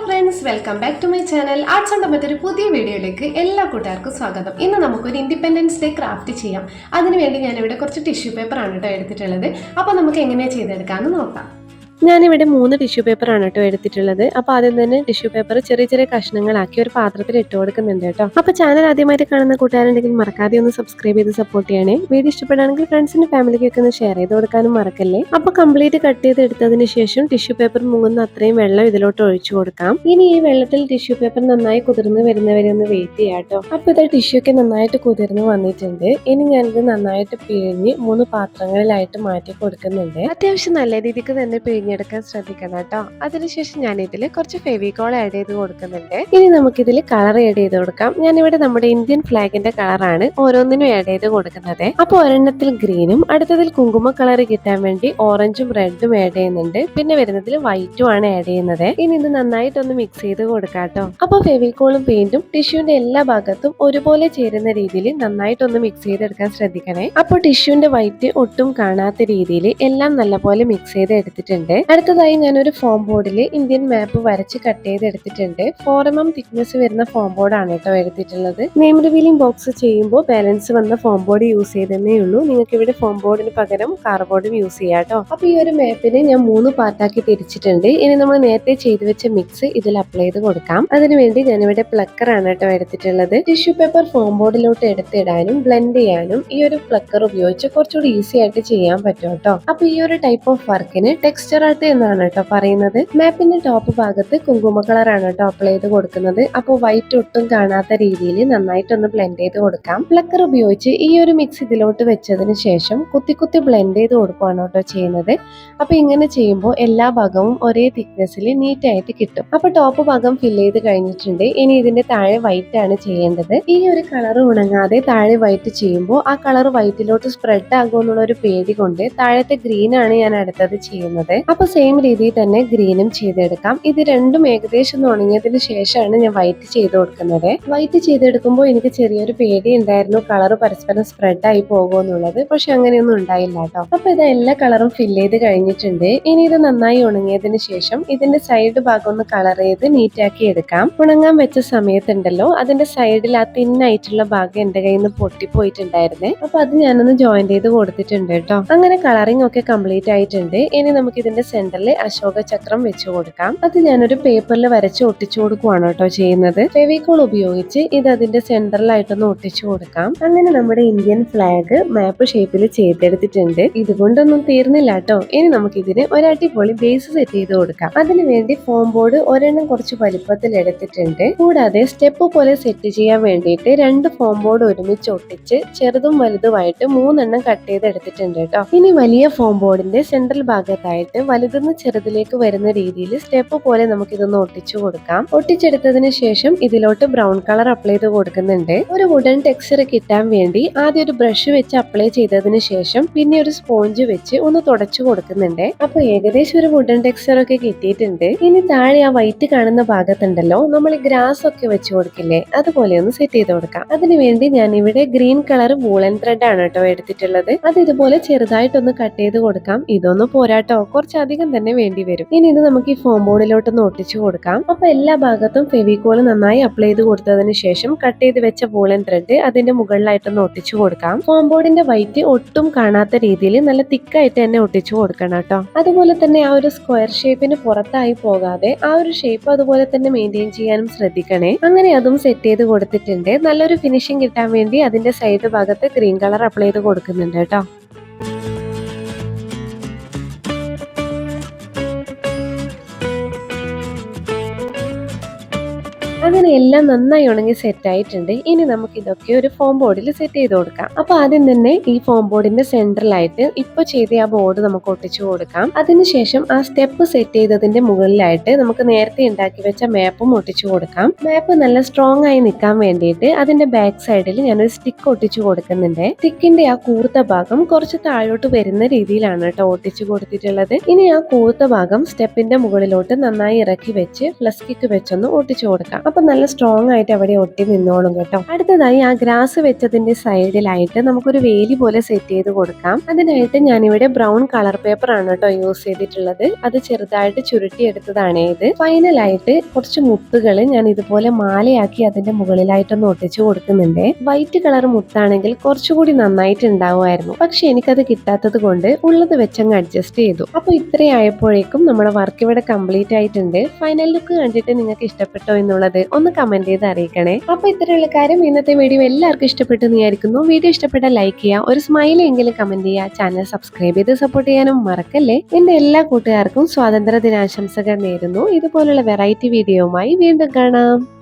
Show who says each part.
Speaker 1: Friends, welcome back to my channel. Arts and മറ്റൊരു പുതിയ വീഡിയോയിലേക്ക് എല്ലാ കൂട്ടുകാർക്കും സ്വാഗതം. ഇന്ന് നമുക്കൊരു ഇൻഡിപെൻഡൻസ് ഡേ ക്രാഫ്റ്റ് ചെയ്യാം. അതിനുവേണ്ടി ഞാനിവിടെ കുറച്ച് ടിഷ്യൂ പേപ്പറാണ് കേട്ടോ എടുത്തിട്ടുള്ളത്. അപ്പോൾ നമുക്ക് എങ്ങനെയാണ് ചെയ്തെടുക്കാമെന്ന് നോക്കാം. ഞാനിവിടെ 3 ടിഷ്യൂ പേപ്പറാണ് കേട്ടോ എടുത്തിട്ടുള്ളത്. അപ്പോൾ ആദ്യം തന്നെ ടിഷ്യൂ പേപ്പർ ചെറിയ ചെറിയ കഷ്ണങ്ങളാക്കി ഒരു പാത്രത്തിൽ ഇട്ട് കൊടുക്കുന്നുണ്ട് കേട്ടോ. അപ്പോൾ ചാനൽ ആദ്യമായിട്ട് കാണുന്ന കൂട്ടുകാരുണ്ടെങ്കിൽ മറക്കാതെ ഒന്ന് സബ്സ്ക്രൈബ് ചെയ്ത് സപ്പോർട്ട് ചെയ്യണേ. വീഡിയോ ഇഷ്ടപ്പെടുകയാണെങ്കിൽ ഫ്രണ്ട്സിനും ഫാമിലിക്കൊക്കെ ഒന്ന് ഷെയർ ചെയ്ത് കൊടുക്കാനും മറക്കല്ലേ. അപ്പോൾ കംപ്ലീറ്റ് കട്ട് ചെയ്ത് എടുത്തതിന് ശേഷം ടിഷ്യൂ പേപ്പർ മുങ്ങുന്ന അത്രയും വെള്ളം ഇതിലോട്ട് ഒഴിച്ചു കൊടുക്കാം. ഇനി ഈ വെള്ളത്തിൽ ടിഷ്യൂ പേപ്പർ നന്നായി കുതിർന്ന് വരുന്നവരെ ഒന്ന് വെയിറ്റ് ചെയ്യാം കേട്ടോ. അപ്പോൾ ഇത് ടിഷ്യൂ ഒക്കെ നന്നായിട്ട് കുതിർന്ന് വന്നിട്ടുണ്ട്. ഇനി ഞാനിത് നന്നായിട്ട് പിഴിഞ്ഞ് 3 പാത്രങ്ങളിലായിട്ട് മാറ്റി കൊടുക്കുന്നുണ്ട്. അത്യാവശ്യം നല്ല രീതിക്ക് തന്നെ എടുക്കാൻ ശ്രദ്ധിക്കണം കേട്ടോ. അതിനുശേഷം ഞാൻ ഇതിൽ കുറച്ച് ഫെവിക്കോൾ ആഡ് ചെയ്ത് കൊടുക്കുന്നുണ്ട്. ഇനി നമുക്കിതിൽ കളർ ആഡ് ചെയ്ത് കൊടുക്കാം. ഞാനിവിടെ നമ്മുടെ ഇന്ത്യൻ ഫ്ലാഗിന്റെ കളറാണ് ഓരോന്നിനും ആഡ് ചെയ്ത് കൊടുക്കുന്നത്. അപ്പോൾ ഒരെണ്ണത്തിൽ ഗ്രീനും അടുത്തതിൽ കുങ്കുമ കളർ കിട്ടാൻ വേണ്ടി ഓറഞ്ചും റെഡും ആഡ് ചെയ്യുന്നുണ്ട്. പിന്നെ വരുന്നതിൽ വൈറ്റും ആണ് ആഡ് ചെയ്യുന്നത്. ഇനി ഇത് നന്നായിട്ടൊന്ന് മിക്സ് ചെയ്ത് കൊടുക്കാം കേട്ടോ. അപ്പോൾ ഫെവിക്കോളും പെയിന്റും ടിഷ്യൂന്റെ എല്ലാ ഭാഗത്തും ഒരുപോലെ ചേരുന്ന രീതിയിൽ നന്നായിട്ടൊന്ന് മിക്സ് ചെയ്തെടുക്കാൻ ശ്രദ്ധിക്കണേ. അപ്പോൾ ടിഷ്യൂന്റെ വൈറ്റ് ഒട്ടും കാണാത്ത രീതിയിൽ എല്ലാം നല്ലപോലെ മിക്സ് ചെയ്ത് എടുത്തിട്ടുണ്ട്. അടുത്തതായി ഞാനൊരു ഫോം ബോർഡിൽ ഇന്ത്യൻ മാപ്പ് വരച്ച് കട്ട് ചെയ്ത് എടുത്തിട്ടുണ്ട്. 4 mm തിക്നെസ് വരുന്ന ഫോം ബോർഡാണ് കേട്ടോ എടുത്തിട്ടുള്ളത്. നെയിം റിവീലിംഗ് ബോക്സ് ചെയ്യുമ്പോൾ ബാലൻസ് വന്ന ഫോം ബോർഡ് യൂസ് ചെയ്തേ ഉള്ളൂ. നിങ്ങൾക്ക് ഇവിടെ ഫോം ബോർഡിന് പകരം കാർഡ്ബോർഡും യൂസ് ചെയ്യാം കേട്ടോ. അപ്പൊ ഈ ഒരു മാപ്പിനെ ഞാൻ 3 പാർട്ടാക്കി തിരിച്ചിട്ടുണ്ട്. ഇനി നമ്മൾ നേരത്തെ ചെയ്തു വെച്ച മിക്സ് ഇതിൽ അപ്ലൈ ചെയ്ത് കൊടുക്കാം. അതിനുവേണ്ടി ഞാനിവിടെ പ്ലക്കർ ആണ് കേട്ടോ എടുത്തിട്ടുള്ളത്. ടിഷ്യൂ പേപ്പർ ഫോം ബോർഡിലോട്ട് എടുത്തിടാനും ബ്ലെൻഡ് ചെയ്യാനും ഈ ഒരു പ്ലക്കർ ഉപയോഗിച്ച് കുറച്ചുകൂടി ഈസി ആയിട്ട് ചെയ്യാൻ പറ്റും കേട്ടോ. അപ്പൊ ഈ ഒരു ടൈപ്പ് ഓഫ് വർക്കിന് ടെക്സ്ചർ എന്നാണ് കേട്ടോ പറയുന്നത്. മാപ്പിന്റെ ടോപ്പ് ഭാഗത്ത് കുങ്കുമ കളറാണ് കേട്ടോ അപ്ലൈ ചെയ്ത് കൊടുക്കുന്നത്. അപ്പോൾ വൈറ്റ് ഒട്ടും കാണാത്ത രീതിയിൽ നന്നായിട്ടൊന്ന് ബ്ലെൻഡ് ചെയ്ത് കൊടുക്കാം. പ്ലക്കർ ഉപയോഗിച്ച് ഈ ഒരു മിക്സ് ഇതിലോട്ട് വെച്ചതിന് ശേഷം കുത്തി കുത്തി ബ്ലെൻഡ് ചെയ്ത് കൊടുക്കുകയാണ് കേട്ടോ ചെയ്യുന്നത്. അപ്പൊ ഇങ്ങനെ ചെയ്യുമ്പോൾ എല്ലാ ഭാഗവും ഒരേ തിക്നെസ്സിൽ നീറ്റ് ആയിട്ട് കിട്ടും. അപ്പൊ ടോപ്പ് ഭാഗം ഫില്ല് ചെയ്ത് കഴിഞ്ഞിട്ടുണ്ട്. ഇനി ഇതിന്റെ താഴെ വൈറ്റ് ആണ് ചെയ്യേണ്ടത്. ഈ ഒരു കളർ ഉണങ്ങാതെ താഴെ വൈറ്റ് ചെയ്യുമ്പോൾ ആ കളർ വൈറ്റിലോട്ട് സ്പ്രെഡ് ആകുമെന്നുള്ള ഒരു പേടി കൊണ്ട് താഴത്തെ ഗ്രീൻ ആണ് ഞാൻ അടുത്തത് ചെയ്യുന്നത്. അപ്പൊ സെയിം രീതിയിൽ തന്നെ ഗ്രീനും ചെയ്തെടുക്കാം. ഇത് രണ്ടും ഏകദേശം ഉണങ്ങിയതിന് ശേഷമാണ് ഞാൻ വൈറ്റ് ചെയ്ത് കൊടുക്കുന്നത്. വൈറ്റ് ചെയ്തെടുക്കുമ്പോൾ എനിക്ക് ചെറിയൊരു പേടി ഉണ്ടായിരുന്നു കളർ പരസ്പരം സ്പ്രെഡ് ആയി പോകുമെന്നുള്ളത്. പക്ഷെ അങ്ങനെയൊന്നും ഉണ്ടായില്ല കേട്ടോ. അപ്പൊ ഇത് എല്ലാ കളറും ഫില്ല് ചെയ്ത് കഴിഞ്ഞിട്ടുണ്ട്. ഇനി ഇത് നന്നായി ഉണങ്ങിയതിന് ശേഷം ഇതിന്റെ സൈഡ് ഭാഗം ഒന്ന് കളർ ചെയ്ത് നീറ്റാക്കി എടുക്കാം. ഉണങ്ങാൻ വെച്ച സമയത്തുണ്ടല്ലോ അതിന്റെ സൈഡിൽ ആ തിന്നായിട്ടുള്ള ഭാഗം എന്റെ കയ്യിൽ നിന്ന് പൊട്ടിപ്പോയിട്ടുണ്ടായിരുന്നേ. അപ്പൊ അത് ഞാനൊന്ന് ജോയിന്റ് ചെയ്ത് കൊടുത്തിട്ടുണ്ട് കേട്ടോ. അങ്ങനെ കളറിംഗ് ഒക്കെ കംപ്ലീറ്റ് ആയിട്ടുണ്ട്. ഇനി നമുക്ക് ഇതിന്റെ സെന്ററിൽ അശോക ചക്രം വെച്ചു കൊടുക്കാം. അത് ഞാനൊരു പേപ്പറിൽ വരച്ച് ഒട്ടിച്ചു കൊടുക്കുവാണ് കേട്ടോ ചെയ്യുന്നത്. ഫെവിക്കോൾ ഉപയോഗിച്ച് ഇത് അതിന്റെ സെന്ററിലായിട്ടൊന്ന് ഒട്ടിച്ചു കൊടുക്കാം. അങ്ങനെ നമ്മുടെ ഇന്ത്യൻ ഫ്ലാഗ് മാപ്പ് ഷേപ്പിൽ ചെയ്തെടുത്തിട്ടുണ്ട്. ഇതുകൊണ്ടൊന്നും തീർന്നില്ല കേട്ടോ. ഇനി നമുക്ക് ഇതിന് ഒരു അടിപൊളി ബേസ് സെറ്റ് ചെയ്ത് കൊടുക്കാം. അതിനുവേണ്ടി ഫോം ബോർഡ് ഒരെണ്ണം കുറച്ച് വലിപ്പത്തിൽ എടുത്തിട്ടുണ്ട്. കൂടാതെ സ്റ്റെപ്പ് പോലെ സെറ്റ് ചെയ്യാൻ വേണ്ടിയിട്ട് 2 ഫോം ബോർഡ് ഒരുമിച്ച് ഒട്ടിച്ച് ചെറുതും വലുതുമായിട്ട് 3 എണ്ണം കട്ട് ചെയ്ത് എടുത്തിട്ടുണ്ട് കേട്ടോ. ഇനി വലിയ ഫോം ബോർഡിന്റെ സെൻട്രൽ ഭാഗത്തായിട്ട് വലുതെന്ന് ചെറുതിലേക്ക് വരുന്ന രീതിയിൽ സ്റ്റെപ്പ് പോലെ നമുക്ക് ഇതൊന്ന് ഒട്ടിച്ചു കൊടുക്കാം. ഒട്ടിച്ചെടുത്തതിന് ശേഷം ഇതിലോട്ട് ബ്രൗൺ കളർ അപ്ലൈ ചെയ്ത് കൊടുക്കുന്നുണ്ട്. ഒരു വുഡൻ ടെക്സ്ചർ കിട്ടാൻ വേണ്ടി ആദ്യം ഒരു ബ്രഷ് വെച്ച് അപ്ലൈ ചെയ്തതിന് ശേഷം പിന്നെ ഒരു സ്പോഞ്ച് വെച്ച് ഒന്ന് തുടച്ചു കൊടുക്കുന്നുണ്ട്. അപ്പൊ ഏകദേശം ഒരു വുഡൻ ടെക്സ്ചർ ഒക്കെ കിട്ടിയിട്ടുണ്ട്. ഇനി താഴെ ആ വൈറ്റ് കാണുന്ന ഭാഗത്തുണ്ടല്ലോ നമ്മൾ ഗ്രാസ് ഒക്കെ വെച്ച് കൊടുക്കില്ലേ, അതുപോലെ ഒന്ന് സെറ്റ് ചെയ്ത് കൊടുക്കാം. അതിനുവേണ്ടി ഞാൻ ഇവിടെ ഗ്രീൻ കളർ വൂളൻ ത്രെഡ് ആണ് കേട്ടോ എടുത്തിട്ടുള്ളത്. അത് ഇതുപോലെ ചെറുതായിട്ടൊന്ന് കട്ട് ചെയ്ത് കൊടുക്കാം. ഇതൊന്നും പോരാട്ടോ, കുറച്ചധികം തന്നെ വേണ്ടി വരും. ഇനി ഇത് നമുക്ക് ഈ ഫോം ബോർഡിലോട്ടൊന്ന് ഒട്ടിച്ചു കൊടുക്കാം. അപ്പൊ എല്ലാ ഭാഗത്തും ഫെവിക്കോൾ നന്നായി അപ്ലൈ ചെയ്ത് കൊടുത്തതിന് ശേഷം കട്ട് ചെയ്ത് വെച്ച വൂളൻ ത്രെഡ് അതിന്റെ മുകളിലായിട്ടൊന്ന് ഒട്ടിച്ചു കൊടുക്കാം. ഫോം ബോർഡിന്റെ വൈറ്റ് ഒട്ടും കാണാത്ത രീതിയിൽ നല്ല തിക്കായിട്ട് തന്നെ ഒട്ടിച്ചു കൊടുക്കണം കേട്ടോ. അതുപോലെ തന്നെ ആ ഒരു സ്ക്വയർ ഷേപ്പിന് പുറത്തായി പോകാതെ ആ ഒരു ഷേപ്പ് അതുപോലെ തന്നെ മെയിൻറ്റെയിൻ ചെയ്യാനും ശ്രദ്ധിക്കണേ. അങ്ങനെ അതും സെറ്റ് ചെയ്ത് കൊടുത്തിട്ടുണ്ട്. നല്ലൊരു ഫിനിഷിംഗ് കിട്ടാൻ വേണ്ടി അതിന്റെ സൈഡ് ഭാഗത്ത് ഗ്രീൻ കളർ അപ്ലൈ ചെയ്ത് കൊടുക്കുന്നുണ്ട് കേട്ടോ. അങ്ങനെ എല്ലാം നന്നായി ഉണങ്ങി സെറ്റ് ആയിട്ടുണ്ട്. ഇനി നമുക്ക് ഇതൊക്കെ ഒരു ഫോം ബോർഡിൽ സെറ്റ് ചെയ്ത് കൊടുക്കാം. അപ്പൊ ആദ്യം തന്നെ ഈ ഫോം ബോർഡിന്റെ സെന്ററിലായിട്ട് ഇപ്പൊ ചെയ്ത ആ ബോർഡ് നമുക്ക് ഒട്ടിച്ചു കൊടുക്കാം. അതിനുശേഷം ആ സ്റ്റെപ്പ് സെറ്റ് ചെയ്തതിന്റെ മുകളിലായിട്ട് നമുക്ക് നേരത്തെ ഉണ്ടാക്കി വെച്ച മാപ്പും ഒട്ടിച്ചു കൊടുക്കാം. മാപ്പ് നല്ല സ്ട്രോങ് ആയി നിൽക്കാൻ വേണ്ടിയിട്ട് അതിന്റെ ബാക്ക് സൈഡിൽ ഞാനൊരു സ്റ്റിക്ക് ഒട്ടിച്ചു കൊടുക്കുന്നുണ്ട്. സ്റ്റിക്കിന്റെ ആ കൂർത്ത ഭാഗം കുറച്ച് താഴോട്ട് വരുന്ന രീതിയിലാണ് കേട്ടോ ഒട്ടിച്ചു കൊടുത്തിട്ടുള്ളത്. ഇനി ആ കൂർത്ത ഭാഗം സ്റ്റെപ്പിന്റെ മുകളിലോട്ട് നന്നായി ഇറക്കി വെച്ച് ഫ്ലസ്കിക്ക് വെച്ചൊന്ന് ഒട്ടിച്ചു കൊടുക്കാം. അപ്പൊ നല്ല സ്ട്രോങ് ആയിട്ട് അവിടെ ഒട്ടി നിന്നോളും കേട്ടോ. അടുത്തതായി ആ ഗ്രാസ് വെച്ചതിന്റെ സൈഡിലായിട്ട് നമുക്കൊരു വേലി പോലെ സെറ്റ് ചെയ്ത് കൊടുക്കാം. അതിനായിട്ട് ഞാനിവിടെ ബ്രൗൺ കളർ പേപ്പർ ആണ് കേട്ടോ യൂസ് ചെയ്തിട്ടുള്ളത്. അത് ചെറുതായിട്ട് ചുരുട്ടിയെടുത്തതാണ് ഇത്. ഫൈനലായിട്ട് കുറച്ച് മുത്തുകൾ ഞാൻ ഇതുപോലെ മാലയാക്കി അതിന്റെ മുകളിലായിട്ടൊന്ന് ഒട്ടിച്ചു കൊടുക്കുന്നുണ്ട്. വൈറ്റ് കളർ മുത്താണെങ്കിൽ കുറച്ചുകൂടി നന്നായിട്ട് ഉണ്ടാവുമായിരുന്നു, പക്ഷെ എനിക്കത് കിട്ടാത്തത് കൊണ്ട് ഉള്ളത് വെച്ചങ്ങ് അഡ്ജസ്റ്റ് ചെയ്തു. അപ്പൊ ഇത്രയായപ്പോഴേക്കും നമ്മുടെ വർക്ക് ഇവിടെ കംപ്ലീറ്റ് ആയിട്ടുണ്ട്. ഫൈനൽ ലുക്ക് കണ്ടിട്ട് നിങ്ങൾക്ക് ഇഷ്ടപ്പെട്ടോ എന്നുള്ളത് ഒന്ന് കമന്റ് ചെയ്ത് അറിയിക്കണേ. അപ്പൊ ഇത്രയുള്ള കാര്യം, ഇന്നത്തെ വീഡിയോ എല്ലാവർക്കും ഇഷ്ടപ്പെട്ടു എന്ന് വിചാരിക്കുന്നു. വീഡിയോ ഇഷ്ടപ്പെട്ട ലൈക്ക് ചെയ്യുക, ഒരു സ്മൈൽ എങ്കിലും കമന്റ് ചെയ്യുക, ചാനൽ സബ്സ്ക്രൈബ് ചെയ്ത് സപ്പോർട്ട് ചെയ്യാനും മറക്കല്ലേ. എന്റെ എല്ലാ കൂട്ടുകാർക്കും സ്വാതന്ത്ര്യ ദിനാശംസകൾ നേരുന്നു. ഇതുപോലുള്ള വെറൈറ്റി വീഡിയോയുമായി വീണ്ടും കാണാം.